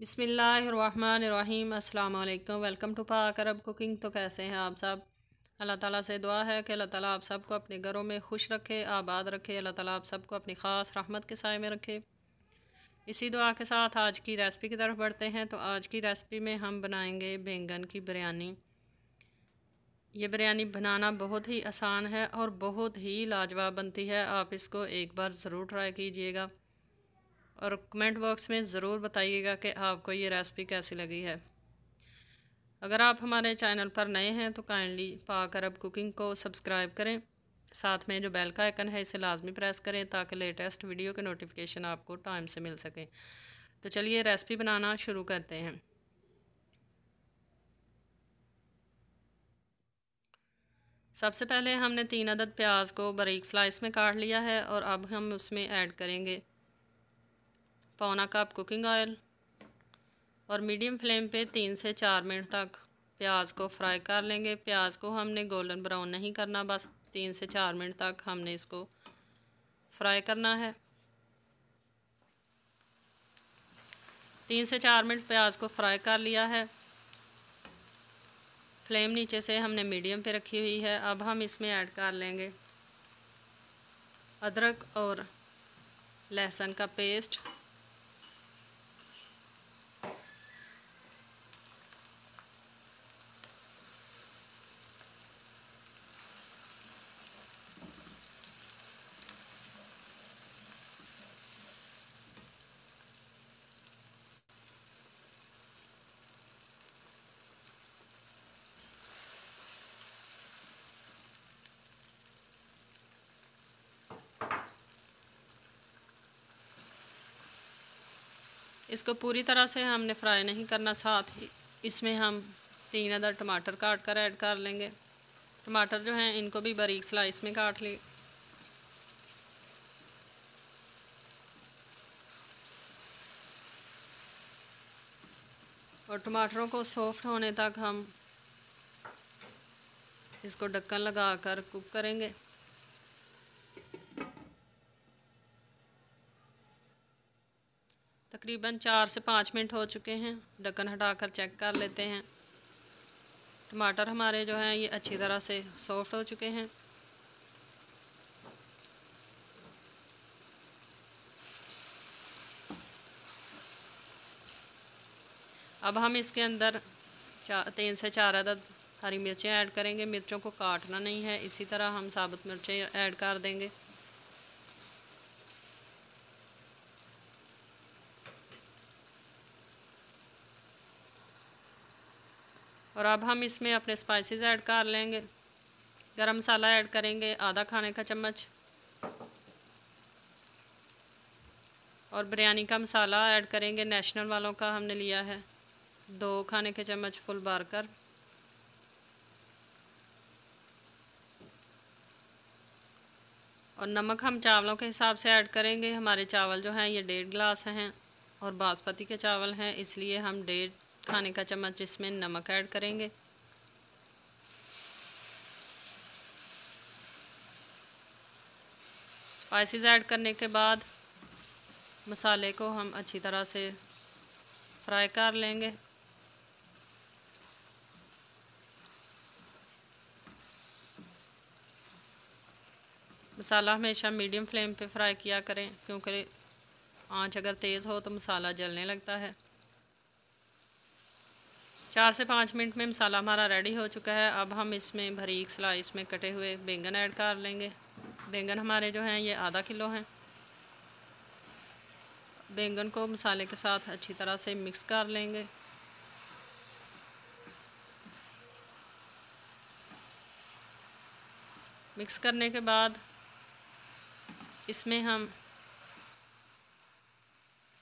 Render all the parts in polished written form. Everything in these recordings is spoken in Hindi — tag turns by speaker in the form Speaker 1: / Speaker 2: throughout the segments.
Speaker 1: बिस्मिल्लाहिर्रहमानिर्रहीम। अस्सलाम वालेकुम। वेलकम टू पाक अरब कुकिंग। तो कैसे हैं आप सब? अल्लाह ताला से दुआ है कि अल्लाह ताला आप सबको अपने घरों में खुश रखे, आबाद रखे। अल्लाह ताला आप सबको अपनी ख़ास रहमत के साए में रखे। इसी दुआ के साथ आज की रेसिपी की तरफ बढ़ते हैं। तो आज की रेसिपी में हम बनाएंगे बैंगन की बिरयानी। ये बिरयानी बनाना बहुत ही आसान है और बहुत ही लाजवाब बनती है। आप इसको एक बार ज़रूर ट्राई कीजिएगा और कमेंट बॉक्स में ज़रूर बताइएगा कि आपको ये रेसिपी कैसी लगी है। अगर आप हमारे चैनल पर नए हैं तो काइंडली पाक अरब कुकिंग को सब्सक्राइब करें। साथ में जो बेल का आइकन है इसे लाजमी प्रेस करें ताकि लेटेस्ट वीडियो के नोटिफिकेशन आपको टाइम से मिल सके। तो चलिए रेसिपी बनाना शुरू करते हैं। सबसे पहले हमने 3 अदद प्याज को बारीक स्लाइस में काट लिया है और अब हम उसमें ऐड करेंगे पौना कप कुकिंग ऑयल और मीडियम फ्लेम पे 3 से 4 मिनट तक प्याज को फ्राई कर लेंगे। प्याज को हमने गोल्डन ब्राउन नहीं करना, बस 3 से 4 मिनट तक हमने इसको फ्राई करना है। 3 से 4 मिनट प्याज को फ्राई कर लिया है। फ्लेम नीचे से हमने मीडियम पे रखी हुई है। अब हम इसमें ऐड कर लेंगे अदरक और लहसुन का पेस्ट। इसको पूरी तरह से हमने फ्राई नहीं करना। साथ ही इसमें हम 3 अदद टमाटर काट कर ऐड कर लेंगे। टमाटर जो हैं इनको भी बारीक स्लाइस में काट ली। और टमाटरों को सॉफ्ट होने तक हम इसको ढक्कन लगा कर कुक करेंगे। तकरीबन 4 से 5 मिनट हो चुके हैं। ढक्कन हटाकर चेक कर लेते हैं। टमाटर हमारे जो हैं ये अच्छी तरह से सॉफ्ट हो चुके हैं। अब हम इसके अंदर 3 से 4 अदद हरी मिर्चें ऐड करेंगे। मिर्चों को काटना नहीं है, इसी तरह हम साबुत मिर्चें ऐड कर देंगे। और अब हम इसमें अपने स्पाइसेस ऐड कर लेंगे। गरम मसाला ऐड करेंगे आधा खाने का चम्मच और बिरयानी का मसाला ऐड करेंगे। नेशनल वालों का हमने लिया है 2 खाने के चम्मच फुल बार कर। और नमक हम चावलों के हिसाब से ऐड करेंगे। हमारे चावल जो हैं ये 1.5 गिलास हैं और बासमती के चावल हैं, इसलिए हम 1.5 खाने का चम्मच इसमें नमक ऐड करेंगे। स्पाइसेस ऐड करने के बाद मसाले को हम अच्छी तरह से फ्राई कर लेंगे। मसाला हमेशा मीडियम फ्लेम पे फ्राई किया करें क्योंकि आंच अगर तेज़ हो तो मसाला जलने लगता है। 4 से 5 मिनट में मसाला हमारा रेडी हो चुका है। अब हम इसमें बारीक स्लाइस में कटे हुए बैंगन ऐड कर लेंगे। बैंगन हमारे जो हैं ये आधा किलो हैं। बैंगन को मसाले के साथ अच्छी तरह से मिक्स कर लेंगे। मिक्स करने के बाद इसमें हम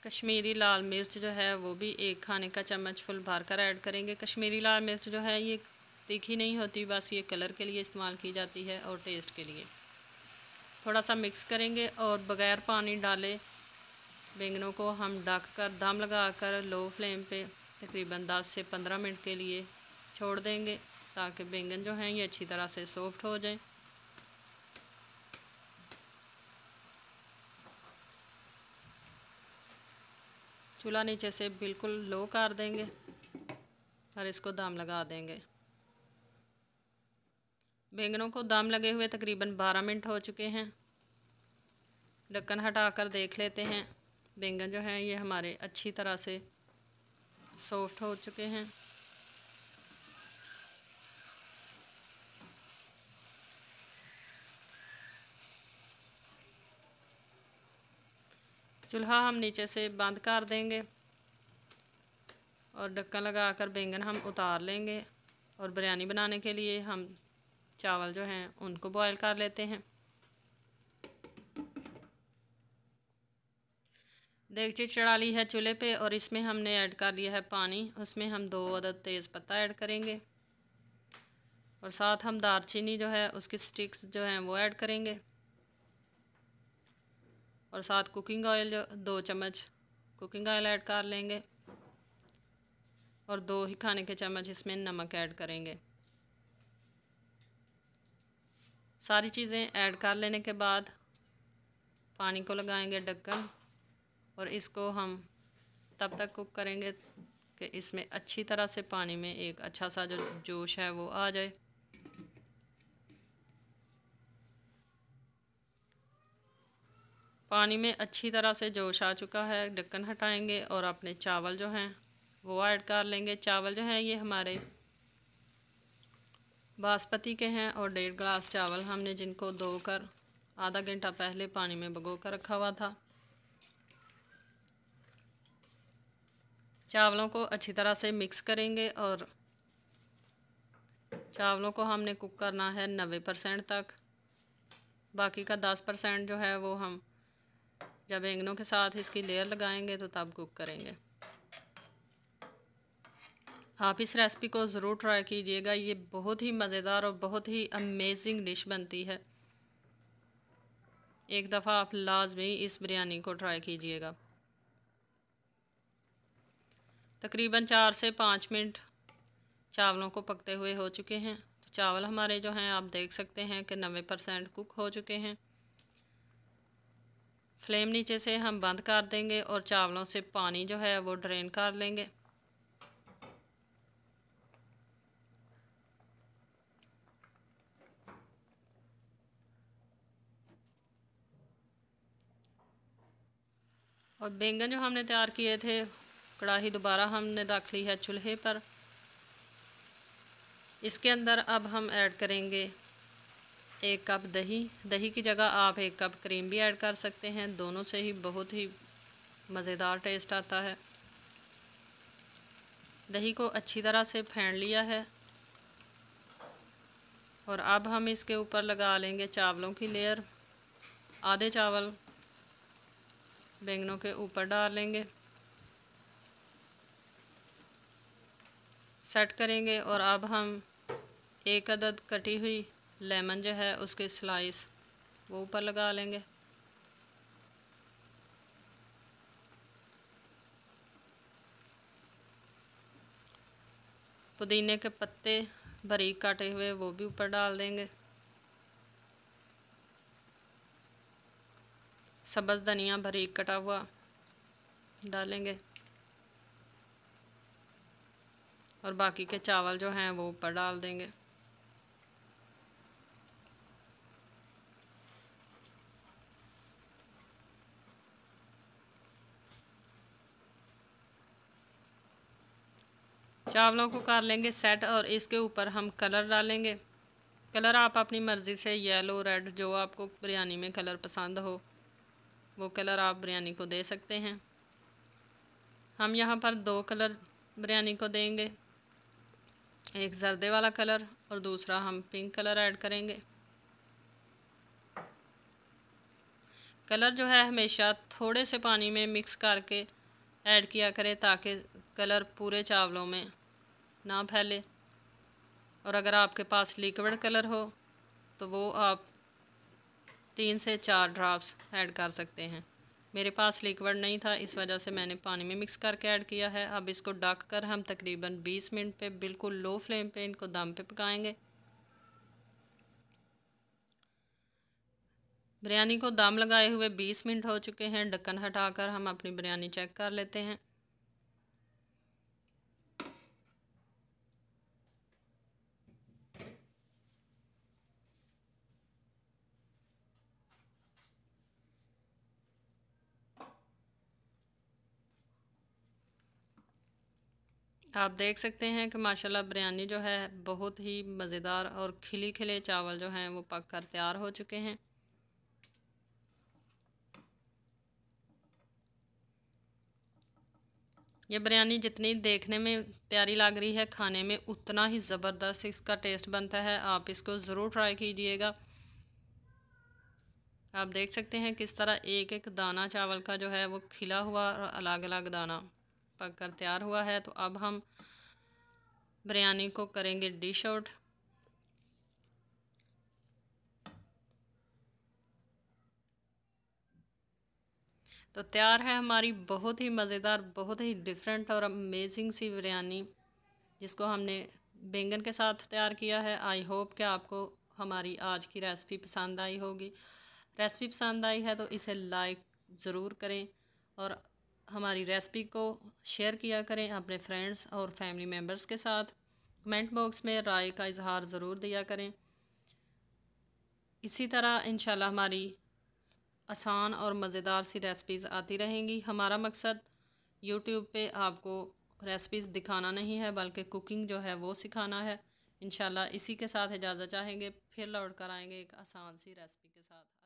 Speaker 1: कश्मीरी लाल मिर्च जो है वो भी 1 खाने का चम्मच फुल भर कर ऐड करेंगे। कश्मीरी लाल मिर्च जो है ये तीखी नहीं होती, बस ये कलर के लिए इस्तेमाल की जाती है और टेस्ट के लिए। थोड़ा सा मिक्स करेंगे और बग़ैर पानी डाले बैंगनों को हम ढक कर दम लगा कर लो फ्लेम पे तकरीबन 10 से 15 मिनट के लिए छोड़ देंगे ताकि बैंगन जो हैं ये अच्छी तरह से सॉफ्ट हो जाएं। चूल्हा नीचे से बिल्कुल लो कर देंगे और इसको दम लगा देंगे। बैंगनों को दम लगे हुए तकरीबन 12 मिनट हो चुके हैं। ढक्कन हटाकर देख लेते हैं। बैंगन जो हैं ये हमारे अच्छी तरह से सॉफ्ट हो चुके हैं। चूल्हा हम नीचे से बंद कर देंगे और ढक्कन लगाकर बैंगन हम उतार लेंगे। और बिरयानी बनाने के लिए हम चावल जो हैं उनको बॉयल कर लेते हैं। देगची चढ़ा ली है चूल्हे पे और इसमें हमने ऐड कर लिया है पानी। उसमें हम 2 अदद तेज़पत्ता ऐड करेंगे और साथ हम दालचीनी जो है उसकी स्टिक्स जो हैं वो ऐड करेंगे और साथ कुकिंग ऑयल जो 2 चम्मच कुकिंग ऑयल ऐड कर लेंगे और 2 ही खाने के चम्मच इसमें नमक ऐड करेंगे। सारी चीज़ें ऐड कर लेने के बाद पानी को लगाएंगे ढक्कन और इसको हम तब तक कुक करेंगे कि इसमें अच्छी तरह से पानी में एक अच्छा सा जो जोश है वो आ जाए। पानी में अच्छी तरह से जोश आ चुका है। ढक्कन हटाएंगे और अपने चावल जो हैं वो ऐड कर लेंगे। चावल जो हैं ये हमारे बासमती के हैं और 1.5 गिलास चावल हमने जिनको धोकर आधा घंटा पहले पानी में भिगो कर रखा हुआ था। चावलों को अच्छी तरह से मिक्स करेंगे और चावलों को हमने कुक करना है 90% तक। बाकी का 10% जो है वो हम जब बैंगनों के साथ इसकी लेयर लगाएंगे तो तब कुक करेंगे। आप इस रेसिपी को ज़रूर ट्राई कीजिएगा। ये बहुत ही मज़ेदार और बहुत ही अमेजिंग डिश बनती है। एक दफ़ा आप लाजमी इस बिरयानी को ट्राई कीजिएगा। तकरीबन 4 से 5 मिनट चावलों को पकते हुए हो चुके हैं। तो चावल हमारे जो हैं आप देख सकते हैं कि 90% कुक हो चुके हैं। फ्लेम नीचे से हम बंद कर देंगे और चावलों से पानी जो है वो ड्रेन कर लेंगे। और बैंगन जो हमने तैयार किए थे, कढ़ाई दोबारा हमने रख ली है चूल्हे पर। इसके अंदर अब हम ऐड करेंगे 1 कप दही। दही की जगह आप 1 कप क्रीम भी ऐड कर सकते हैं। दोनों से ही बहुत ही मज़ेदार टेस्ट आता है। दही को अच्छी तरह से फेंट लिया है और अब हम इसके ऊपर लगा लेंगे चावलों की लेयर। आधे चावल बैंगनों के ऊपर डाल लेंगे, सेट करेंगे और अब हम 1 अदद कटी हुई लेमन जो है उसके स्लाइस वो ऊपर लगा लेंगे। पुदीने के पत्ते बारीक काटे हुए वो भी ऊपर डाल देंगे। सब्ज़ धनिया बारीक कटा हुआ डालेंगे और बाकी के चावल जो हैं वो ऊपर डाल देंगे। चावलों को कर लेंगे सेट और इसके ऊपर हम कलर डालेंगे। कलर आप अपनी मर्ज़ी से येलो, रेड, जो आपको बिरयानी में कलर पसंद हो वो कलर आप बिरयानी को दे सकते हैं। हम यहाँ पर 2 कलर बिरयानी को देंगे, एक जर्दे वाला कलर और दूसरा हम पिंक कलर ऐड करेंगे। कलर जो है हमेशा थोड़े से पानी में मिक्स करके ऐड किया करें ताकि कलर पूरे चावलों में ना फैले। और अगर आपके पास लिक्विड कलर हो तो वो आप 3 से 4 ड्रॉप्स ऐड कर सकते हैं। मेरे पास लिक्विड नहीं था, इस वजह से मैंने पानी में मिक्स करके ऐड किया है। अब इसको ढक कर हम तकरीबन 20 मिनट पे बिल्कुल लो फ्लेम पे इनको दम पे पकाएंगे। बिरयानी को दम लगाए हुए 20 मिनट हो चुके हैं। ढक्कन हटाकर हम अपनी बिरयानी चेक कर लेते हैं। आप देख सकते हैं कि माशाल्लाह बिरयानी जो है बहुत ही मज़ेदार और खिले खिले चावल जो हैं वो पक कर तैयार हो चुके हैं। ये बिरयानी जितनी देखने में प्यारी लग रही है, खाने में उतना ही ज़बरदस्त इसका टेस्ट बनता है। आप इसको ज़रूर ट्राई कीजिएगा। आप देख सकते हैं किस तरह एक एक दाना चावल का जो है वो खिला हुआ और अलग अलग दाना पक कर तैयार हुआ है। तो अब हम बिरयानी को करेंगे डिश आउट। तो तैयार है हमारी बहुत ही मज़ेदार, बहुत ही डिफरेंट और अमेजिंग सी बिरयानी, जिसको हमने बैंगन के साथ तैयार किया है। आई होप कि आपको हमारी आज की रेसिपी पसंद आई होगी। रेसिपी पसंद आई है तो इसे लाइक ज़रूर करें और हमारी रेसिपी को शेयर किया करें अपने फ्रेंड्स और फैमिली मेम्बर्स के साथ। कमेंट बॉक्स में राय का इजहार ज़रूर दिया करें। इसी तरह इंशाल्लाह हमारी आसान और मज़ेदार सी रेसिपीज़ आती रहेंगी। हमारा मकसद यूट्यूब पे आपको रेसिपीज़ दिखाना नहीं है, बल्कि कुकिंग जो है वो सिखाना है। इंशाल्लाह इसी के साथ इजाज़त चाहेंगे, फिर लौट कर आएंगे एक आसान सी रेसिपी के साथ।